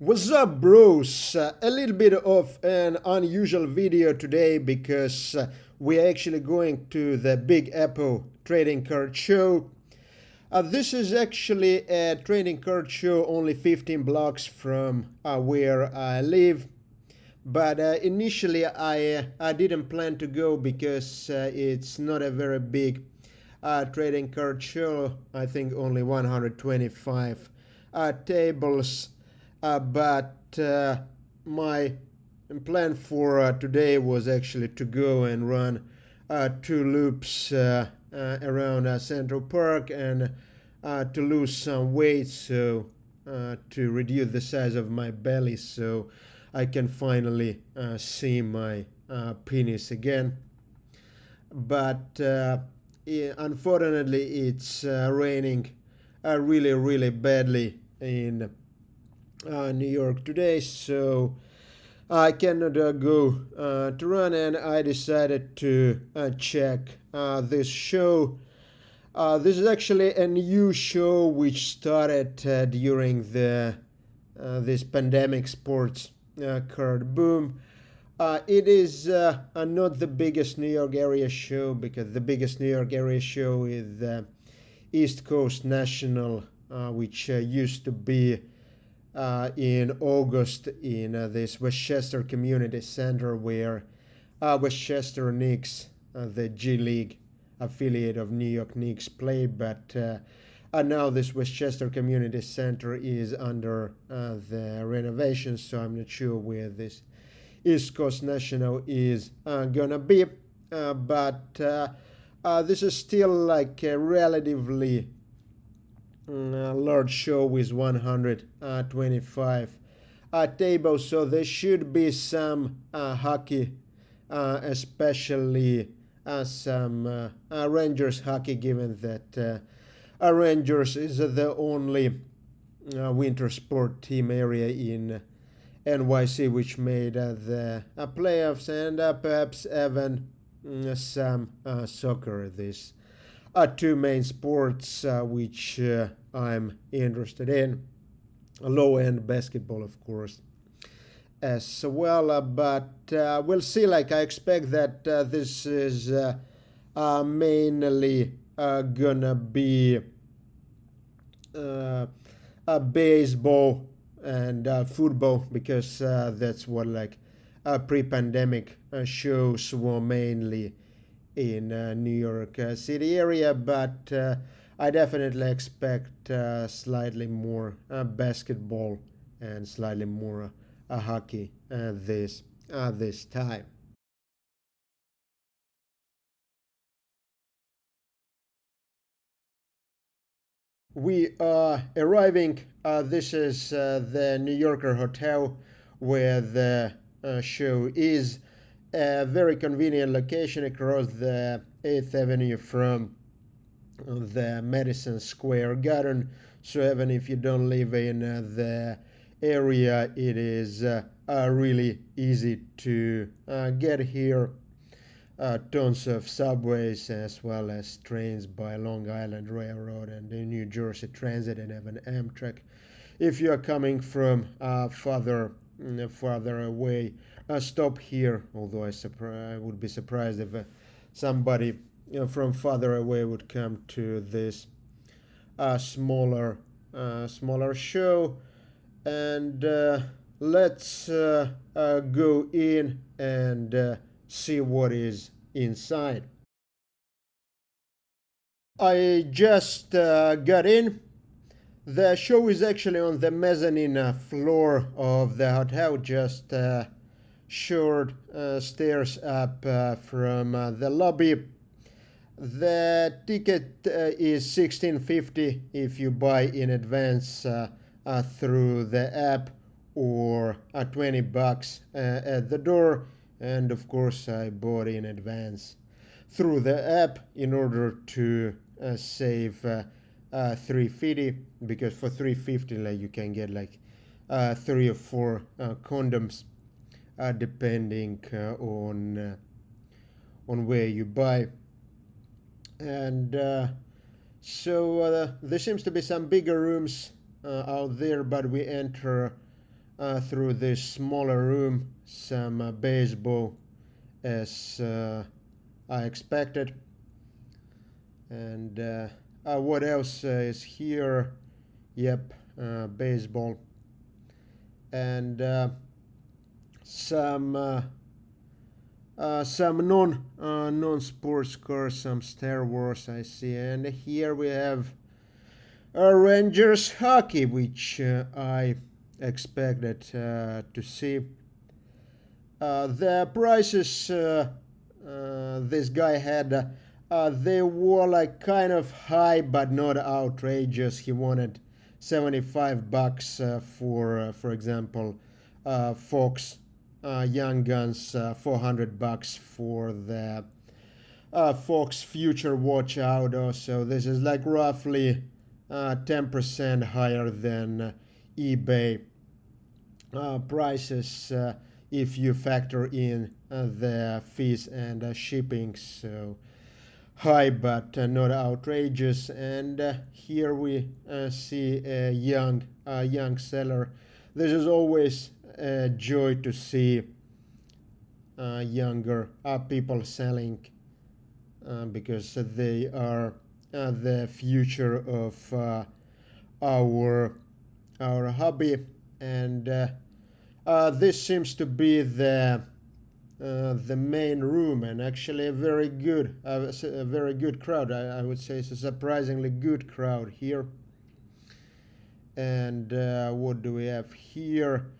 What's up, bros? A little bit of an unusual video today because we're actually going to the Big Apple trading card show. This is actually a trading card show only 15 blocks from where I live. But initially, I didn't plan to go because it's not a very big trading card show. I think only 125 tables. But my plan for today was actually to go and run two loops around Central Park and to lose some weight, so to reduce the size of my belly, so I can finally see my penis again. But unfortunately, it's raining really, really badly in New York today, so I cannot go to run, and I decided to check this show. This is actually a new show which started during the this pandemic sports card boom. It is not the biggest New York area show, because the biggest New York area show is the East Coast National, which used to be in August in this Westchester Community Center, where Westchester Knicks, the G League affiliate of New York Knicks, play. But now this Westchester Community Center is under the renovation, so I'm not sure where this East Coast National is gonna be. But this is still like a relatively large show with 125 tables, so there should be some hockey, especially some Rangers hockey, given that Rangers is the only winter sport team area in NYC which made the playoffs, and perhaps even some soccer. These are two main sports which I'm interested in. Low end basketball, of course, as well. But we'll see. Like, I expect that this is mainly gonna be baseball and football, because that's what like pre-pandemic shows were mainly in New York City area. But I definitely expect slightly more basketball and slightly more hockey this time. We are arriving. This is the New Yorker Hotel where the show is. A very convenient location across the 8th Avenue from the Madison Square Garden. So even if you don't live in the area, it is really easy to get here. Tons of subways as well as trains by Long Island Railroad and the New Jersey Transit, and even Amtrak. If you are coming from farther away, stop here. Although I would be surprised if somebody from farther away would come to this smaller show. And let's go in and see what is inside. I just got in. The show is actually on the mezzanine floor of the hotel, just short stairs up from the lobby. The ticket is 16.50 if you buy in advance through the app, or $20 at the door. And of course, I bought in advance through the app in order to save 350, because for 350 like you can get like 3 or 4 condoms depending on where you buy. And so there seems to be some bigger rooms out there, but we enter through this smaller room some baseball as I expected. And what else is here? Yep, baseball and some non-sports cars, some Star Wars I see, and here we have Rangers hockey, which I expected to see. The prices this guy had, they were like kind of high but not outrageous. He wanted $75 for example, Fox Young Guns, $400 for the Fox Future Watch Auto. So this is like roughly 10% higher than eBay prices if you factor in the fees and shipping. So high but not outrageous. And here we see a young seller. This is always a joy to see younger people selling because they are the future of our hobby. And this seems to be the main room, and actually a very good crowd. I would say it's a surprisingly good crowd here. And what do we have here?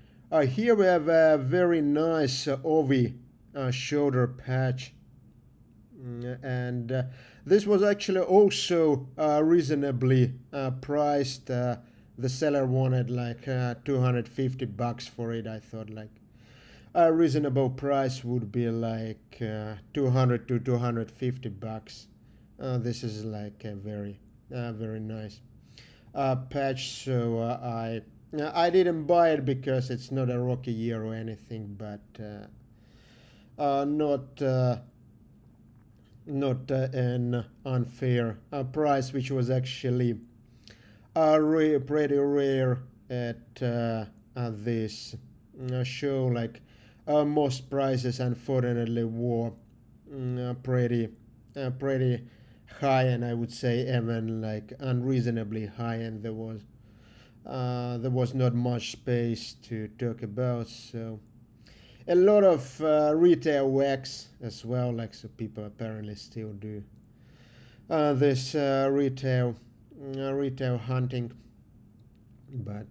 Here we have a very nice Ovi shoulder patch. And this was actually also reasonably priced. The seller wanted like $250 for it. I thought like a reasonable price would be like $200 to $250. This is like a very nice patch. So I didn't buy it because it's not a rookie year or anything, but not an unfair price, which was actually pretty rare at this show. Like most prices unfortunately were pretty high, and I would say even like unreasonably high, and there was not much space to talk about. So a lot of retail wax as well, like, so people apparently still do this retail hunting, but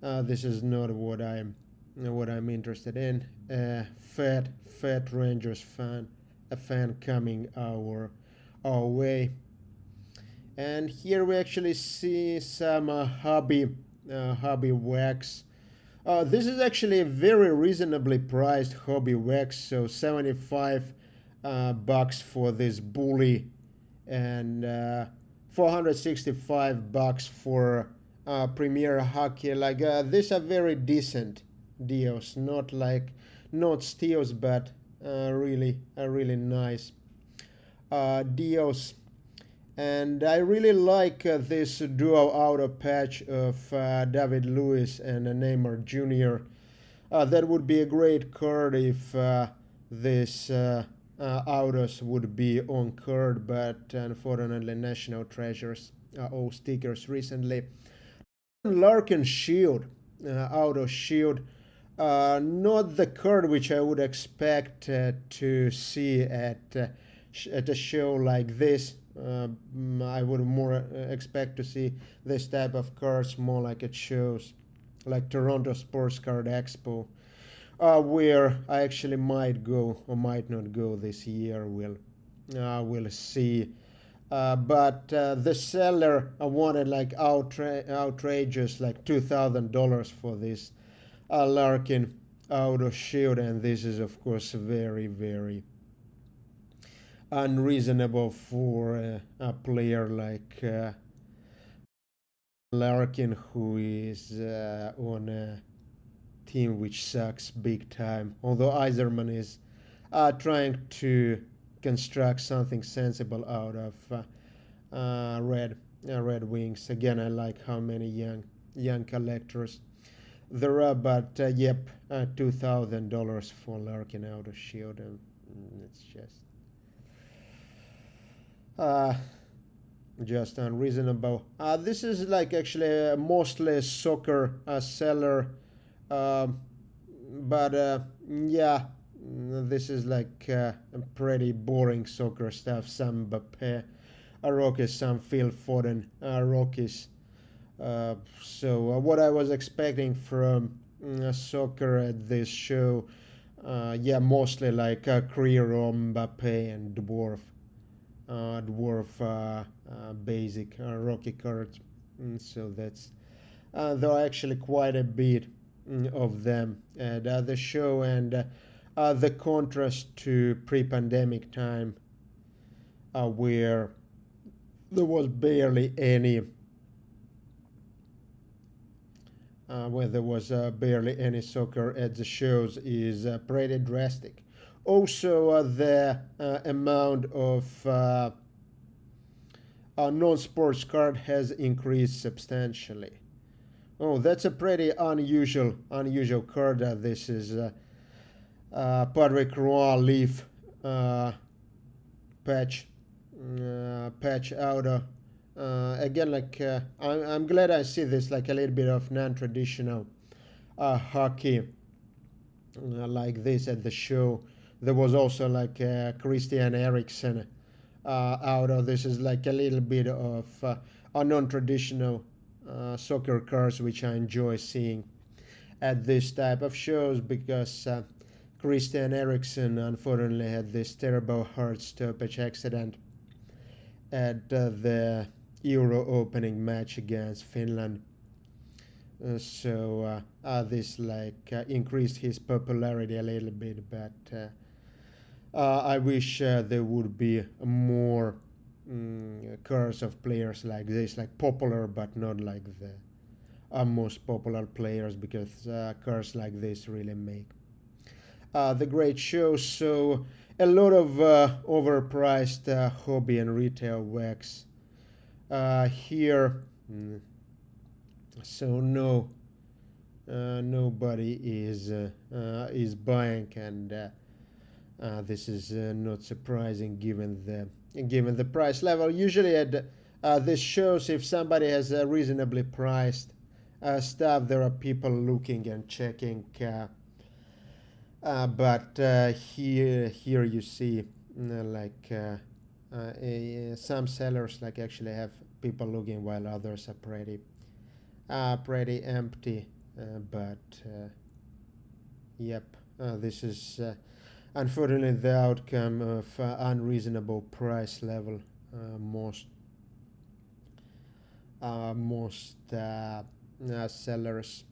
this is not what I'm interested in. Fat Rangers fan, a fan coming our way. And here we actually see some hobby wax. This is actually a very reasonably priced hobby wax, so $75 for this bully, and $465 for Premier Hockey. Like these are very decent deals, not steals, but really nice deals. And I really like this dual auto patch of David Lewis and Neymar Jr. That would be a great card if this autos would be on card, but unfortunately National Treasures all stickers recently. Larkin Shield, auto shield, not the card which I would expect to see at a show like this. I would more expect to see this type of cards more like at shows like Toronto Sports Card Expo, where I actually might go or might not go this year. We'll see. But the seller wanted like outrageous like $2,000 for this Larkin auto shield, and this is of course very unreasonable for a player like Larkin, who is on a team which sucks big time. Although Iserman is trying to construct something sensible out of Red Wings. Again, I like how many young young collectors. There are, but yep, $2,000 for Larkin Auto Shield. It's uh, just unreasonable. This is like actually mostly soccer seller, um, but yeah, this is like pretty boring soccer stuff. Some Mbappe Rockies, some Phil Foden Rockies. So what I was expecting from soccer at this show, yeah, mostly like Kriero, Mbappe, and dwarf basic Rocky cards. So that's there are actually quite a bit of them at the show, and the contrast to pre-pandemic time, where there was barely any where there was barely any soccer at the shows is pretty drastic. Also, the amount of non-sports card has increased substantially. Oh, that's a pretty unusual card. This is Patrick Roy Leaf patch patch outer. Again, like I'm glad I see this like a little bit of non-traditional hockey like this at the show. There was also like Christian Eriksen outer. This is like a little bit of a non-traditional soccer cars, which I enjoy seeing at this type of shows because Christian Eriksen unfortunately had this terrible heart stoppage accident at the Euro opening match against Finland. So this like increased his popularity a little bit, but I wish there would be more cars of players like this, like popular but not like the most popular players, because cars like this really make the great show. So a lot of overpriced hobby and retail wax here. So no, nobody is buying, and this is not surprising given the price level. Usually at this shows, if somebody has reasonably priced stuff, there are people looking and checking. But here you see like some sellers like actually have people looking, while others are pretty empty. But yep, this is unfortunately the outcome of unreasonable price level. Most sellers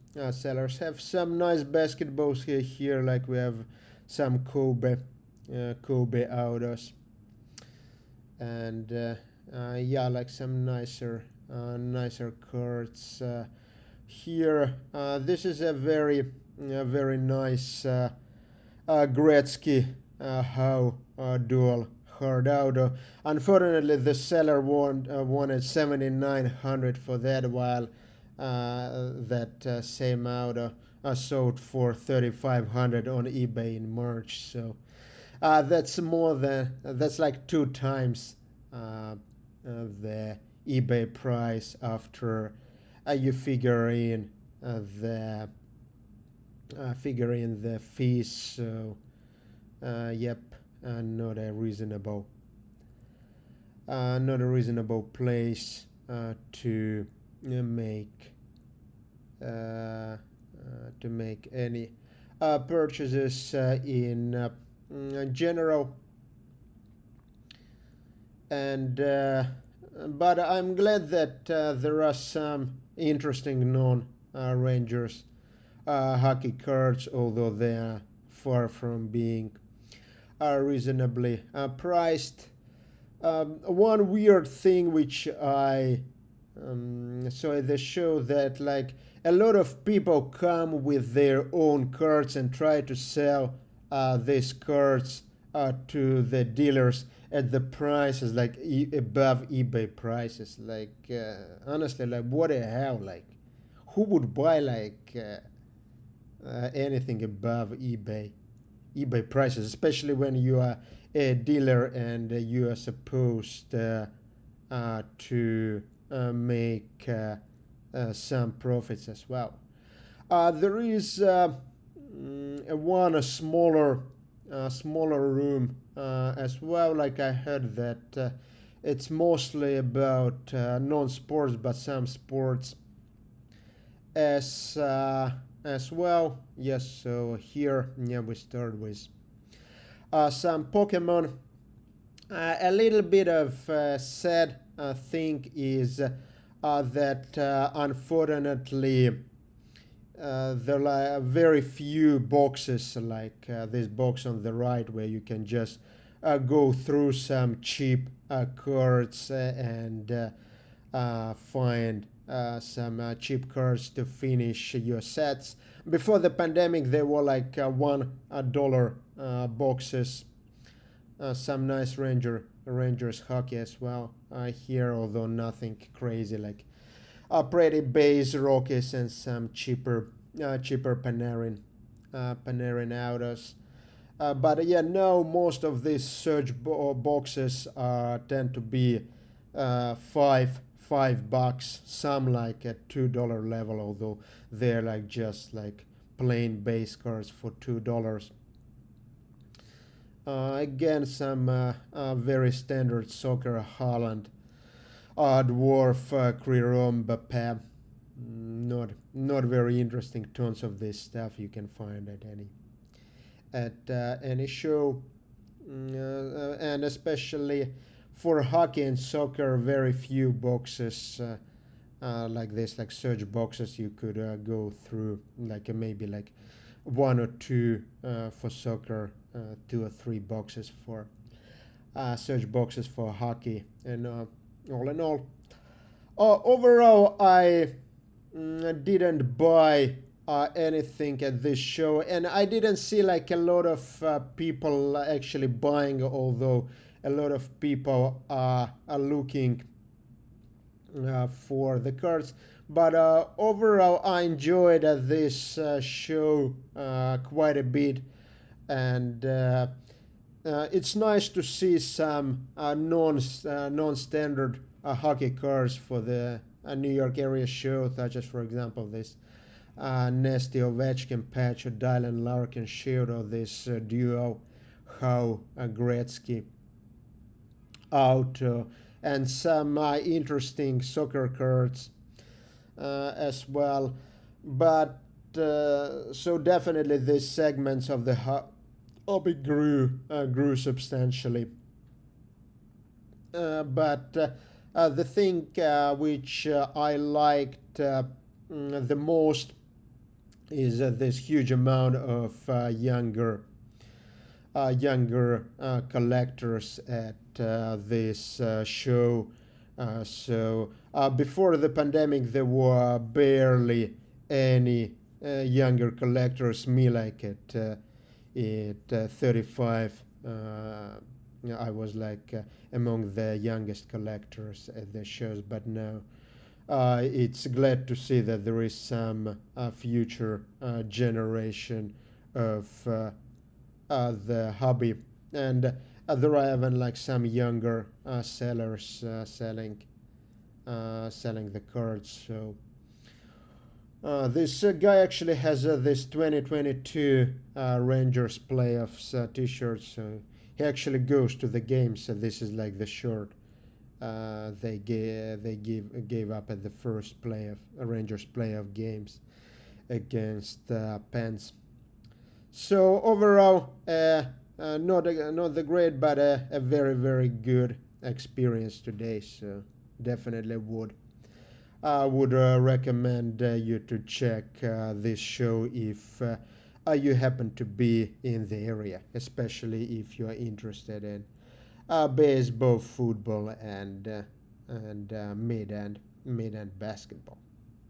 have some nice basketballs here, like we have some Kobe autos, and yeah, like some nicer cards here. This is a very nice Gretzky how dual hard auto. Unfortunately, the seller wanted 7,900 for that, while that same auto sold for 3,500 on eBay in March. So that's like 2 times the eBay price after you figure in the fees. So yep, not a reasonable place to make any purchases in general. And but I'm glad that there are some interesting non-Rangers hockey cards, although they are far from being reasonably priced. One weird thing which I saw at the show, that like a lot of people come with their own cards and try to sell these cards to the dealers at the prices like above eBay prices. Like honestly, like what the hell? Like who would buy like anything above eBay prices, especially when you are a dealer and you are supposed to make some profits as well. There is one smaller room as well. Like I heard that it's mostly about non-sports, but some sports as well. Yes, so here, yeah, we start with some Pokemon. A little bit of sad thing is that unfortunately there are very few boxes like this box on the right where you can just go through some cheap cards and find some cheap cards to finish your sets. Before the pandemic, they were like $1 boxes. Some nice Rangers hockey as well here, although nothing crazy like pretty base Rockies and some cheaper Panarin autos. But yeah, no, most of these surge boxes tend to be $5, some like at $2 level, although they're like just like plain base cards for $2. Again, some very standard soccer Haaland, Dwarf, Krirom, Mbappé. Not very interesting. Tons of this stuff you can find at any show, and especially for hockey and soccer, very few boxes like this, like surge boxes you could go through, like maybe like one or two for soccer, 2 or 3 boxes for surge boxes for hockey, and all in all, overall I didn't buy anything at this show, and I didn't see like a lot of people actually buying, although a lot of people are looking for the cards. But overall I enjoyed this show quite a bit, and it's nice to see some non-standard hockey cards for the New York area show, such as, for example, this Nasty Ovechkin patch or Dylan Larkin shield, or this duo Howe Gretzky auto, and some interesting soccer cards as well. But so definitely these segments of the hobby grew substantially. But the thing which I liked the most is this huge amount of younger collectors at this show. So before the pandemic, there were barely any younger collectors. Me, like at 35, I was like among the youngest collectors at the shows. But now it's glad to see that there is some future generation of the hobby, and there are even like some younger sellers selling the cards. So this guy actually has this 2022 Rangers playoffs t-shirt, so he actually goes to the games. So this is like the shirt they gave up at the first Rangers playoff games against Pens. So overall, not the great, but a very good experience today. So definitely would recommend you to check this show if you happen to be in the area, especially if you are interested in baseball, football, and mid-end basketball.